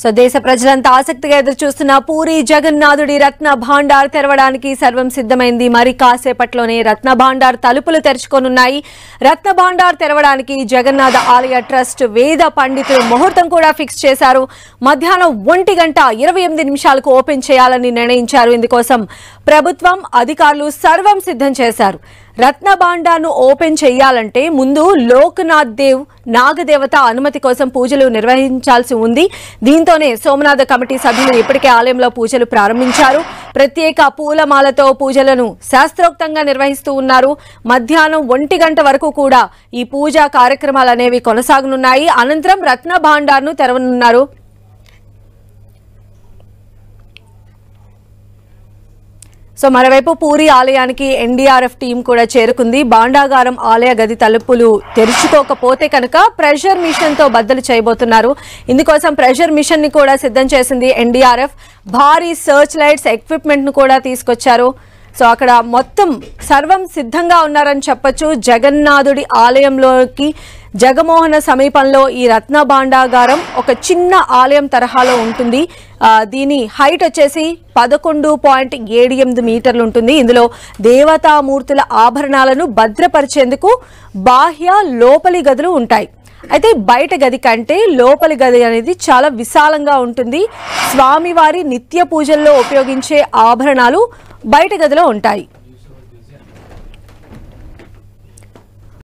So దేశ ప్రజలంతా ఆసక్తిగా ఎదురు చూస్తున్న పూరి జగన్నాథుడి రత్న భాండార్ తెరవడానికి సర్వం సిద్ధమైంది. మరి కాసేపట్లోనే రత్న భాండార్ తలుపులు తెరుచుకోనున్నాయి. రత్న భాండార్ తెరవడానికి జగన్నాథ ఆలయ ట్రస్ట్ వేద పండితులు ముహూర్తం కూడా ఫిక్స్ చేశారు. మధ్యాహ్నం 1:28 ఓపెన్ చేయాలని నిర్ణయించారు. ఇందుకోసం ప్రభుత్వం అధికారులు సర్వం సిద్ధం చేశారు. రత్న భాండార్ను ఓపెన్ చేయాలంటే ముందు లోక్నాథ్ దేవ్ నాగదేవత అనుమతి కోసం పూజలు నిర్వహించాల్సి ఉంది. దీంతోనే సోమనాథ కమిటీ సభ్యులు ఇప్పటికే ఆలయంలో పూజలు ప్రారంభించారు. ప్రత్యేక పూలమాలతో పూజలను శాస్త్రోక్తంగా నిర్వహిస్తూ ఉన్నారు. మధ్యాహ్నం 1 వరకు కూడా ఈ పూజా కార్యక్రమాలు అనేవి కొనసాగనున్నాయి. అనంతరం రత్న భాండార్ను తెరవనున్నారు. సో మరోవైపు పూరి ఆలయానికి ఎన్డీఆర్ఎఫ్ టీం కూడా చేరుకుంది. భాండాగారం ఆలయ గది తలుపులు తెరుచుకోకపోతే కనుక ప్రెషర్ మిషన్ తో బద్దలు చేయబోతున్నారు. ఇందుకోసం ప్రెషర్ మిషన్ ని కూడా సిద్ధం చేసింది ఎన్డీఆర్ఎఫ్. భారీ సర్చ్ లైట్స్ ఎక్విప్మెంట్ ను కూడా తీసుకొచ్చారు. సో అక్కడ మొత్తం సర్వం సిద్ధంగా ఉన్నారని చెప్పొచ్చు. జగన్నాథుడి ఆలయంలోకి జగమోహన సమీపంలో ఈ రత్న భాండాగారం ఒక చిన్న ఆలయం తరహాలో ఉంటుంది. దీని హైట్ వచ్చేసి 11.78 మీటర్లు ఉంటుంది. ఇందులో దేవతామూర్తుల ఆభరణాలను భద్రపరిచేందుకు బాహ్య లోపలి గదులు ఉంటాయి. అయితే బయట గది కంటే లోపలి గది అనేది చాలా విశాలంగా ఉంటుంది. స్వామివారి నిత్య పూజల్లో ఉపయోగించే ఆభరణాలు బయట గదిలో ఉంటాయి.